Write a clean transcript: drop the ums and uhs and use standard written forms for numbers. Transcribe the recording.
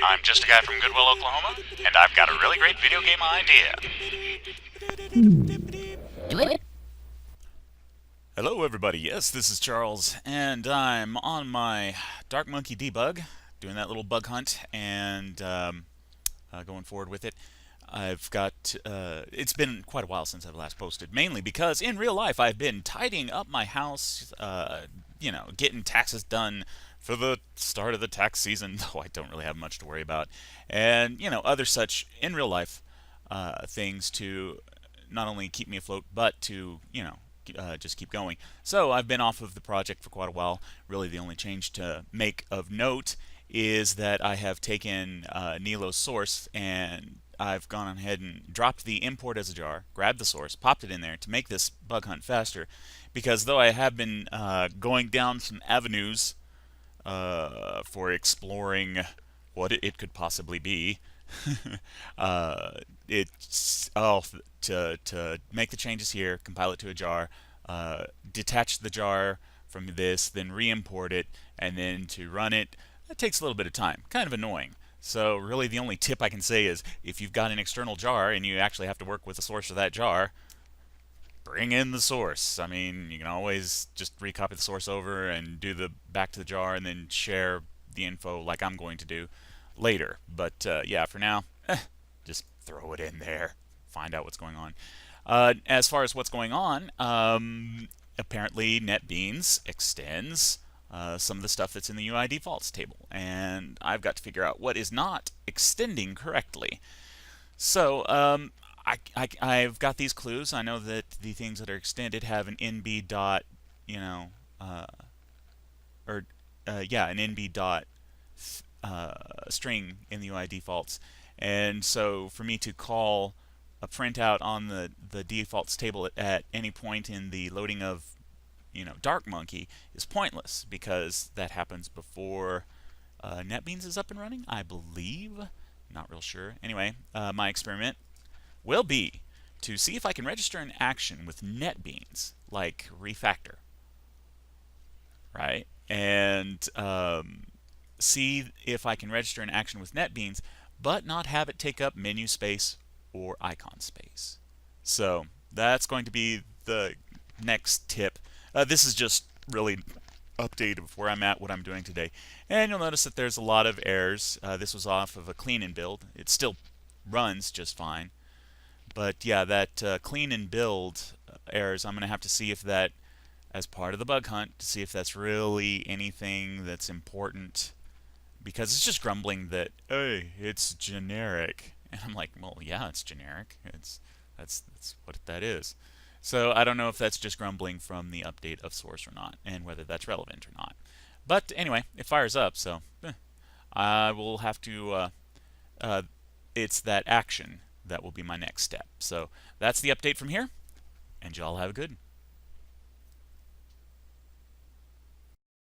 I'm just a guy from Goodwill, Oklahoma, and I've got a really great video game idea. Hello, everybody. Yes, this is Charles, and I'm on my Darkmonkey debug, doing that little bug hunt, and going forward with it. I've got, it's been quite a while since I've last posted, mainly because in real life I've been tidying up my house, getting taxes done for the start of the tax season, though I don't really have much to worry about, and, other such in real life things to not only keep me afloat, but to, just keep going. So I've been off of the project for quite a while. Really, the only change to make of note is that I have taken Nilo's source and I've gone ahead and dropped the import as a jar, grabbed the source, popped it in there to make this bug hunt faster. Because though I have been going down some avenues for exploring what it could possibly be, to make the changes here, compile it to a jar, detach the jar from this, then re-import it, and then to run it, that takes a little bit of time. Kind of annoying. So really the only tip I can say is if you've got an external jar and you actually have to work with the source of that jar, bring in the source. I mean, you can always just recopy the source over and do the back to the jar and then share the info like I'm going to do later. But yeah, for now, just throw it in there. Find out what's going on. As far as what's going on, apparently NetBeans extends some of the stuff that's in the UI defaults table, and I've got to figure out what is not extending correctly. So I've got these clues. I know that the things that are extended have an nb dot, an nb dot string in the UI defaults, and so for me to call a printout on the defaults table at any point in the loading of Darkmonkey is pointless because that happens before NetBeans is up and running, I believe. Not real sure. Anyway, my experiment will be to see if I can register an action with NetBeans, like refactor, right? And see if I can register an action with NetBeans, but not have it take up menu space or icon space. So that's going to be the next tip. This is just really update of where I'm at, what I'm doing today. And you'll notice that there's a lot of errors. This was off of a clean and build. It still runs just fine. But yeah, that clean and build errors, I'm going to have to see if that, as part of the bug hunt, to see if that's really anything that's important. Because it's just grumbling that, hey, it's generic. And I'm like, well, yeah, it's generic. That's what that is. So I don't know if that's just grumbling from the update of source or not, and whether that's relevant or not. But anyway, it fires up, so I will have to, it's that action that will be my next step. So that's the update from here, and y'all have a good one.